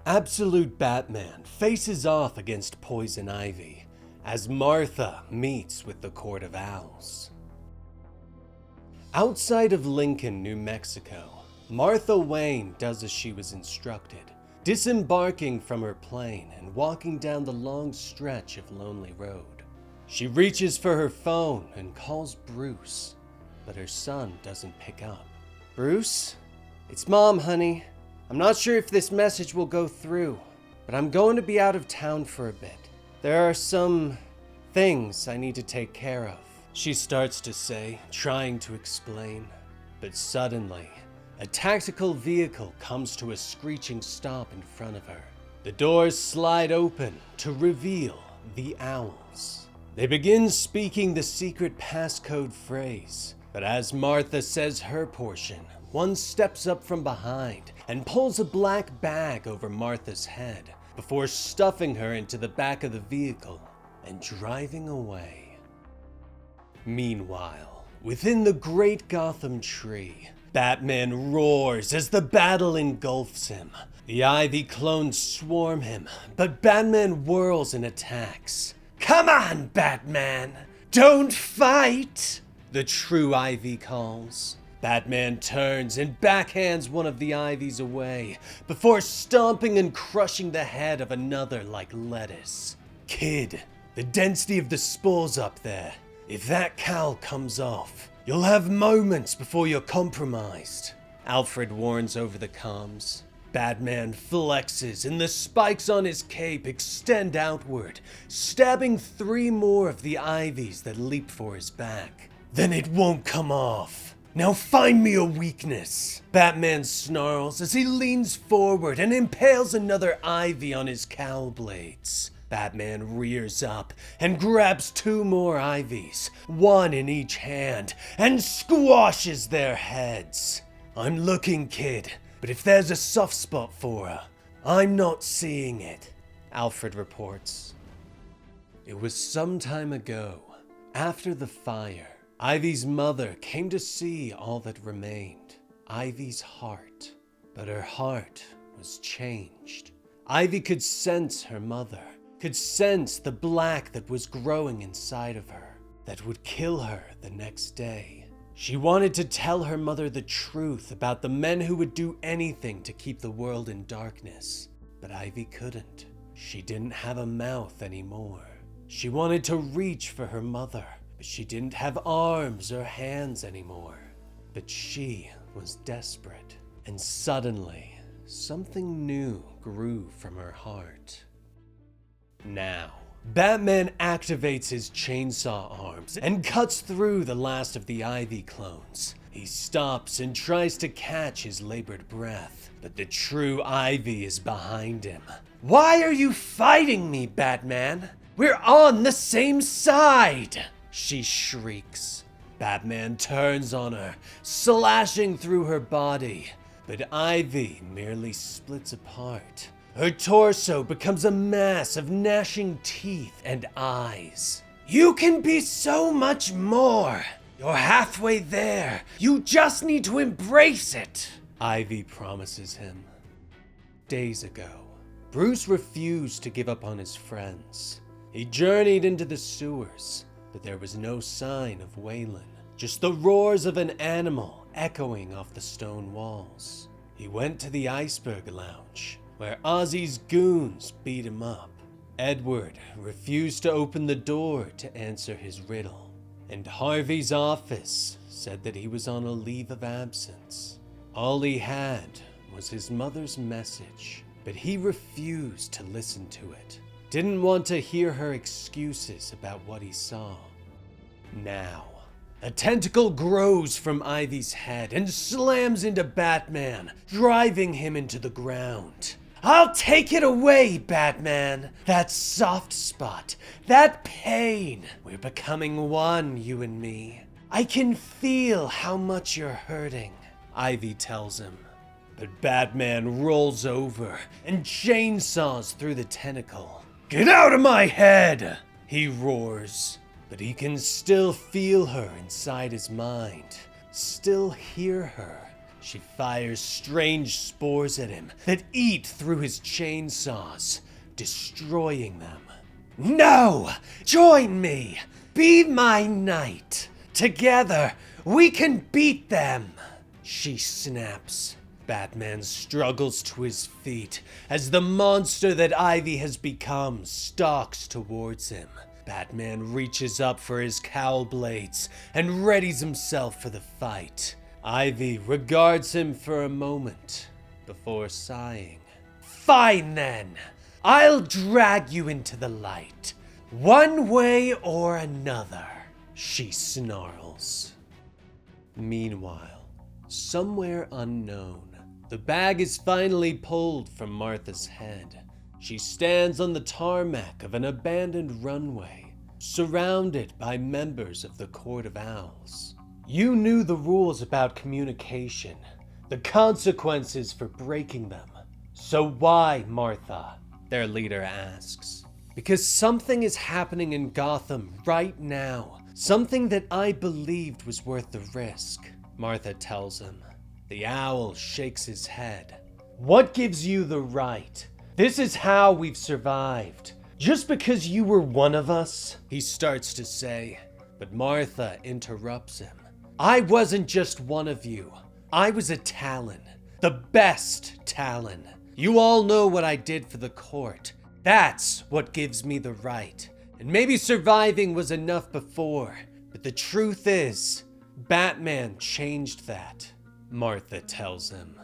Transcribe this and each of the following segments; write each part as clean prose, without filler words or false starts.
Absolute Batman faces off against Poison Ivy as Martha meets with the Court of Owls. Outside of Lincoln, New Mexico, Martha Wayne does as she was instructed, disembarking from her plane and walking down the long stretch of lonely road. She reaches for her phone and calls Bruce, but her son doesn't pick up. "Bruce? It's Mom, honey. I'm not sure if this message will go through, but I'm going to be out of town for a bit. There are some things I need to take care of," she starts to say, trying to explain. But suddenly, a tactical vehicle comes to a screeching stop in front of her. The doors slide open to reveal the Owls. They begin speaking the secret passcode phrase, but as Martha says her portion, one steps up from behind and pulls a black bag over Martha's head before stuffing her into the back of the vehicle and driving away. Meanwhile, within the great Gotham tree, Batman roars as the battle engulfs him. The Ivy clones swarm him, but Batman whirls and attacks. "Come on, Batman! Don't fight!" the true Ivy calls. Batman turns and backhands one of the Ivies away before stomping and crushing the head of another like lettuce. "Kid, the density of the spore's up there. If that cowl comes off, you'll have moments before you're compromised," Alfred warns over the comms. Batman flexes and the spikes on his cape extend outward, stabbing 3 more of the Ivies that leap for his back. "Then it won't come off. Now find me a weakness," Batman snarls as he leans forward and impales another Ivy on his cowl blades. Batman rears up and grabs 2 more Ivies, 1 in each hand, and squashes their heads. "I'm looking, kid, but if there's a soft spot for her, I'm not seeing it," Alfred reports. It was some time ago, after the fire, Ivy's mother came to see all that remained, Ivy's heart. But her heart was changed. Ivy could sense her mother, could sense the black that was growing inside of her, that would kill her the next day. She wanted to tell her mother the truth about the men who would do anything to keep the world in darkness, but Ivy couldn't. She didn't have a mouth anymore. She wanted to reach for her mother, but she didn't have arms or hands anymore. But she was desperate, and suddenly, something new grew from her heart. Now, Batman activates his chainsaw arms and cuts through the last of the Ivy clones. He stops and tries to catch his labored breath, but the true Ivy is behind him. "Why are you fighting me, Batman? We're on the same side!" she shrieks. Batman turns on her, slashing through her body, but Ivy merely splits apart. Her torso becomes a mass of gnashing teeth and eyes. "You can be so much more! You're halfway there! You just need to embrace it!" Ivy promises him. Days ago, Bruce refused to give up on his friends. He journeyed into the sewers, but there was no sign of Waylon, just the roars of an animal echoing off the stone walls. He went to the Iceberg Lounge, where Ozzy's goons beat him up. Edward refused to open the door to answer his riddle, and Harvey's office said that he was on a leave of absence. All he had was his mother's message, but he refused to listen to it. Didn't want to hear her excuses about what he saw. Now, a tentacle grows from Ivy's head and slams into Batman, driving him into the ground. "I'll take it away, Batman! That soft spot, that pain! We're becoming one, you and me. I can feel how much you're hurting," Ivy tells him. But Batman rolls over and chainsaws through the tentacle. "Get out of my head!" he roars. But he can still feel her inside his mind, still hear her, She fires strange spores at him that eat through his chainsaws, destroying them. No! Join me! Be my knight! Together, we can beat them! She snaps. Batman struggles to his feet as the monster that Ivy has become stalks towards him. Batman reaches up for his cowl blades and readies himself for the fight. Ivy regards him for a moment before sighing. Fine then! I'll drag you into the light, one way or another, she snarls. Meanwhile, somewhere unknown, the bag is finally pulled from Martha's head. She stands on the tarmac of an abandoned runway, surrounded by members of the Court of Owls. You knew the rules about communication, the consequences for breaking them. So why, Martha? Their leader asks. Because something is happening in Gotham right now. Something that I believed was worth the risk, Martha tells him. The owl shakes his head. What gives you the right? This is how we've survived. Just because you were one of us, he starts to say, but Martha interrupts him. I wasn't just one of you. I was a Talon. The best Talon. You all know what I did for the court. That's what gives me the right. And maybe surviving was enough before, but the truth is, Batman changed that, Martha tells him.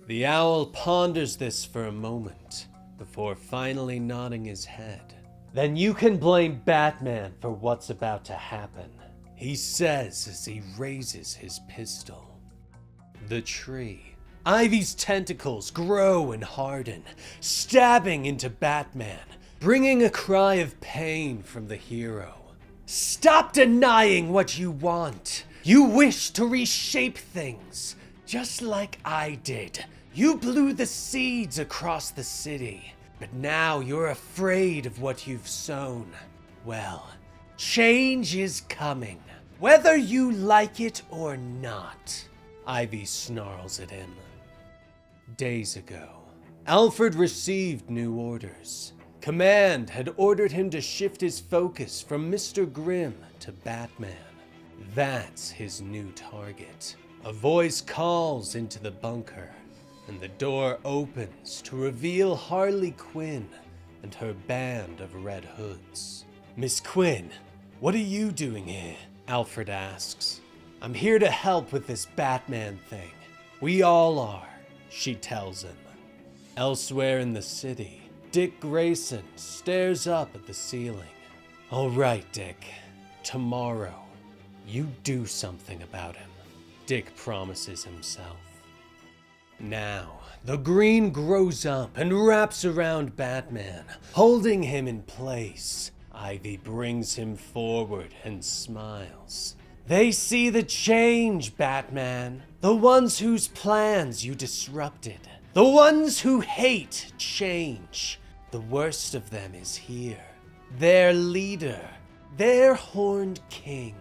The owl ponders this for a moment, before finally nodding his head. Then you can blame Batman for what's about to happen, he says as he raises his pistol. The tree. Ivy's tentacles grow and harden, stabbing into Batman, bringing a cry of pain from the hero. Stop denying what you want. You wish to reshape things, just like I did. You blew the seeds across the city, but now you're afraid of what you've sown. Well, change is coming, whether you like it or not, Ivy snarls at him. Days ago, Alfred received new orders. Command had ordered him to shift his focus from Mr. Grimm to Batman. That's his new target. A voice calls into the bunker, and the door opens to reveal Harley Quinn and her band of Red Hoods. Miss Quinn, what are you doing here? Alfred asks. I'm here to help with this Batman thing. We all are, she tells him. Elsewhere in the city, Dick Grayson stares up at the ceiling. All right, Dick. Tomorrow, you do something about him, Dick promises himself. Now, the green grows up and wraps around Batman, holding him in place. Ivy brings him forward and smiles. They see the change, Batman. The ones whose plans you disrupted. The ones who hate change. The worst of them is here. Their leader. Their horned king.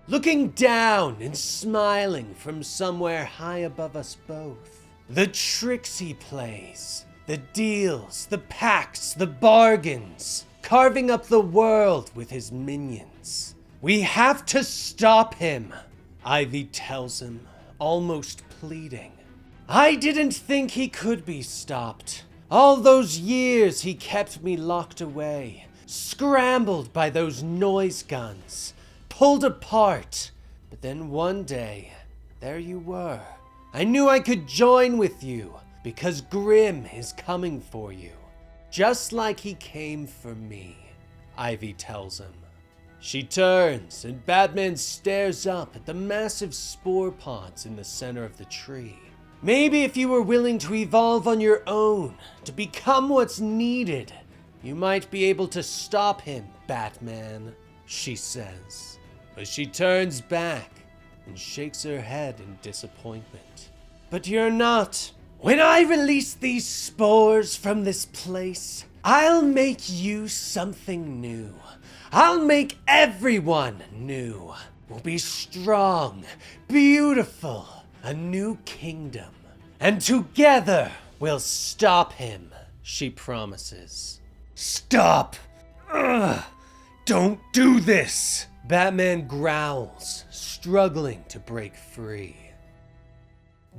Looking down and smiling from somewhere high above us both. The tricks he plays. The deals, the pacts, the bargains. Carving up the world with his minions. We have to stop him, Ivy tells him, almost pleading. I didn't think he could be stopped. All those years he kept me locked away, scrambled by those noise guns, pulled apart. But then one day, there you were. I knew I could join with you because Grimm is coming for you. Just like he came for me, Ivy tells him. She turns and Batman stares up at the massive spore pods in the center of the tree. Maybe if you were willing to evolve on your own, to become what's needed, you might be able to stop him, Batman, she says. But she turns back and shakes her head in disappointment. But you're not. When I release these spores from this place, I'll make you something new. I'll make everyone new. We'll be strong, beautiful, a new kingdom. And together we'll stop him, she promises. Stop! Ugh! Don't do this! Batman growls, struggling to break free.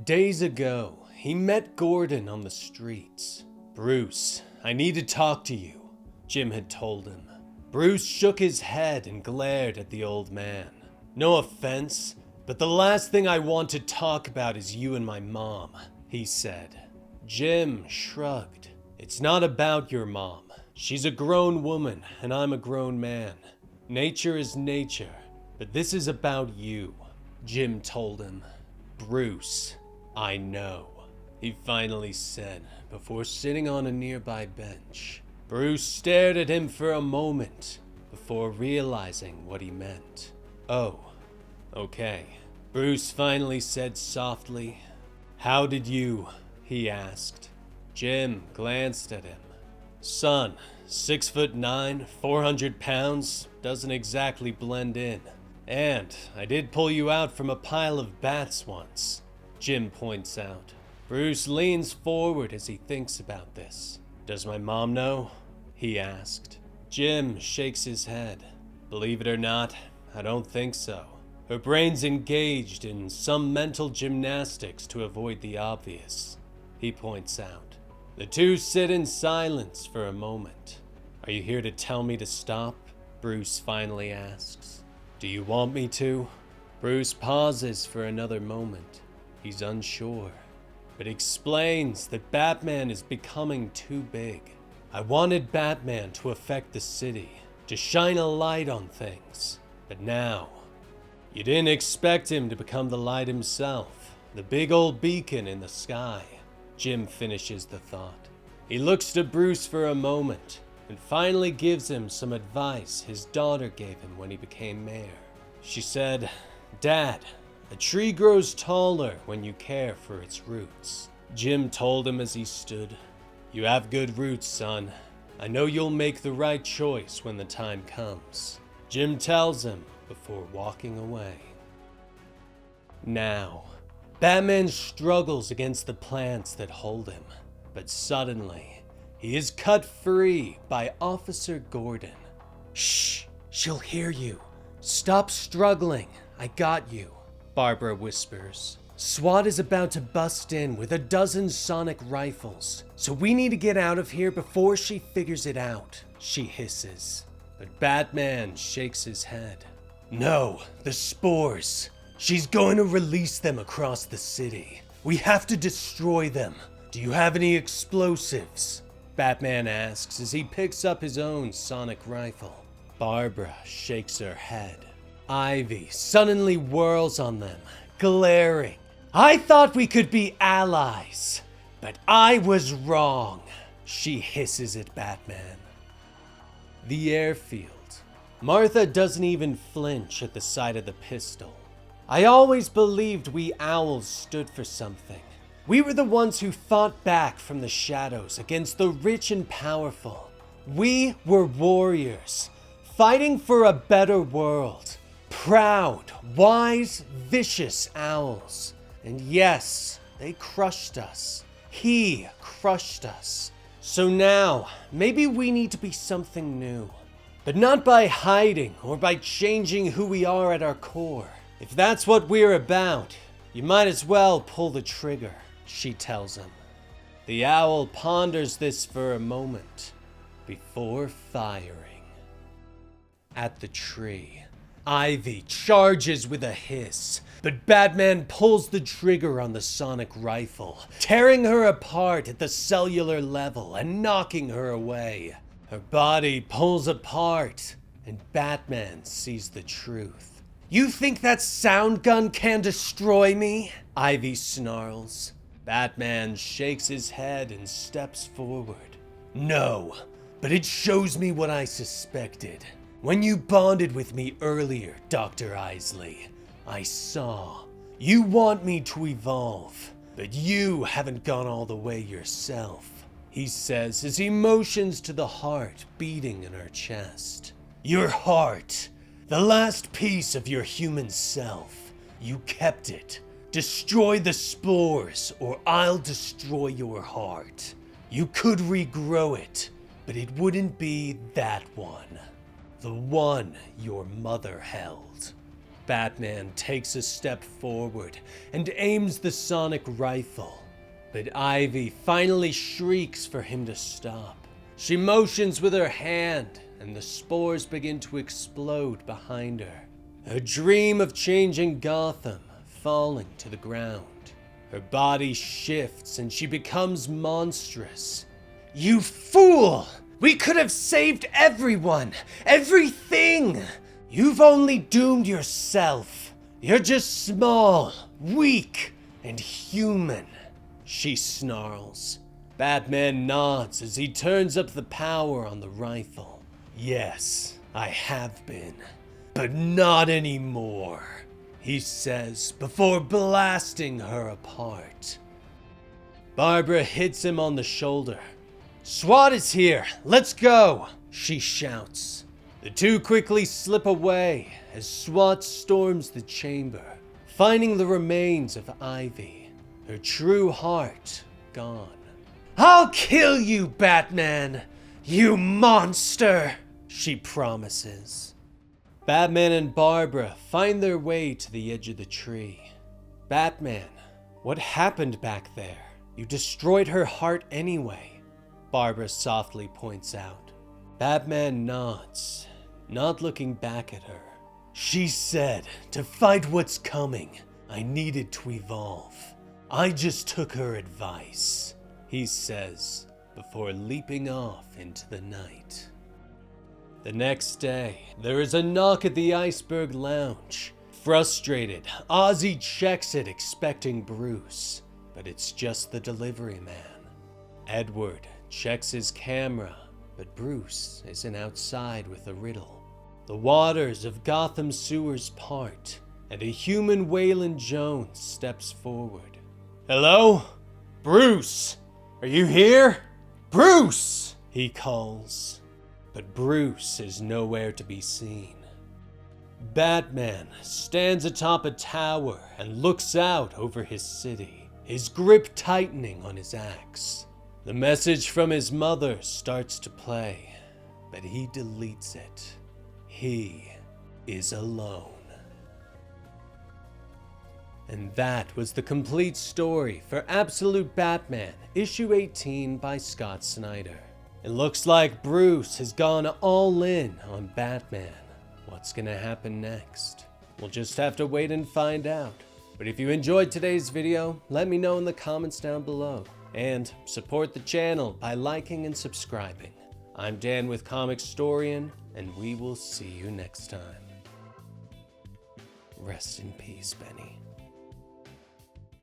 Days ago, he met Gordon on the streets. Bruce, I need to talk to you, Jim had told him. Bruce shook his head and glared at the old man. No offense, but the last thing I want to talk about is you and my mom, he said. Jim shrugged. It's not about your mom. She's a grown woman and I'm a grown man. Nature is nature, but this is about you, Jim told him. Bruce, I know, he finally said before sitting on a nearby bench. Bruce stared at him for a moment before realizing what he meant. Oh, okay, Bruce finally said softly. How did you? He asked. Jim glanced at him. Son, 6'9", 400 pounds, doesn't exactly blend in. And I did pull you out from a pile of bats once, Jim points out. Bruce leans forward as he thinks about this. Does my mom know? He asked. Jim shakes his head. Believe it or not, I don't think so. Her brain's engaged in some mental gymnastics to avoid the obvious, he points out. The two sit in silence for a moment. Are you here to tell me to stop? Bruce finally asks. Do you want me to? Bruce pauses for another moment. He's unsure, but explains that Batman is becoming too big. I wanted Batman to affect the city, to shine a light on things. But now, you didn't expect him to become the light himself, the big old beacon in the sky. Jim finishes the thought. He looks to Bruce for a moment and finally gives him some advice his daughter gave him when he became mayor. She said, Dad, a tree grows taller when you care for its roots. Jim told him as he stood, You have good roots, son. I know you'll make the right choice when the time comes. Jim tells him before walking away. Now, Batman struggles against the plants that hold him, but suddenly, he is cut free by Officer Gordon. Shh, she'll hear you. Stop struggling, I got you, Barbara whispers. SWAT is about to bust in with a dozen sonic rifles, so we need to get out of here before she figures it out, she hisses. But Batman shakes his head. No, the spores. She's going to release them across the city. We have to destroy them. Do you have any explosives? Batman asks as he picks up his own sonic rifle. Barbara shakes her head. Ivy suddenly whirls on them, glaring. I thought we could be allies, but I was wrong, she hisses at Batman. The airfield. Martha doesn't even flinch at the sight of the pistol. I always believed we owls stood for something. We were the ones who fought back from the shadows against the rich and powerful. We were warriors, fighting for a better world. Proud, wise, vicious owls. And yes, they crushed us. He crushed us. So now, maybe we need to be something new. But not by hiding or by changing who we are at our core. If that's what we're about, you might as well pull the trigger, she tells him. The owl ponders this for a moment before firing. At the tree, Ivy charges with a hiss, but Batman pulls the trigger on the sonic rifle, tearing her apart at the cellular level and knocking her away. Her body pulls apart, and Batman sees the truth. You think that sound gun can destroy me? Ivy snarls. Batman shakes his head and steps forward. No, but it shows me what I suspected. When you bonded with me earlier, Dr. Isley, I saw. You want me to evolve, but you haven't gone all the way yourself, he says as he motions to the heart beating in her chest. Your heart, the last piece of your human self. You kept it Destroy the spores, or I'll destroy your heart. You could regrow it, but it wouldn't be that one. The one your mother held. Batman takes a step forward and aims the sonic rifle, but Ivy finally shrieks for him to stop. She motions with her hand, and the spores begin to explode behind her. Her dream of changing Gotham falling to the ground. Her body shifts and she becomes monstrous. You fool! We could have saved everyone! Everything! You've only doomed yourself. You're just small, weak, and human, she snarls. Batman nods as he turns up the power on the rifle. Yes, I have been, but not anymore, he says before blasting her apart. Barbara hits him on the shoulder. SWAT is here, let's go, she shouts. The two quickly slip away as SWAT storms the chamber, finding the remains of Ivy, her true heart gone. I'll kill you, Batman, you monster, she promises. Batman and Barbara find their way to the edge of the tree. Batman, what happened back there? You destroyed her heart anyway, Barbara softly points out. Batman nods, not looking back at her. She said, to fight what's coming, I needed to evolve. I just took her advice, he says, before leaping off into the night. The next day, there is a knock at the Iceberg Lounge. Frustrated, Ozzy checks it expecting Bruce, but it's just the delivery man. Edward checks his camera, but Bruce isn't outside with a riddle. The waters of Gotham sewers part, and a human Waylon Jones steps forward. Hello? Bruce! Are you here? Bruce! He calls. But Bruce is nowhere to be seen. Batman stands atop a tower and looks out over his city, his grip tightening on his axe. The message from his mother starts to play, but he deletes it. He is alone. And that was the complete story for Absolute Batman, issue 18 by Scott Snyder. It looks like Bruce has gone all in on Batman. What's gonna happen next? We'll just have to wait and find out. But if you enjoyed today's video, let me know in the comments down below. And support the channel by liking and subscribing. I'm Dan with Comicstorian, and we will see you next time. Rest in peace, Benny.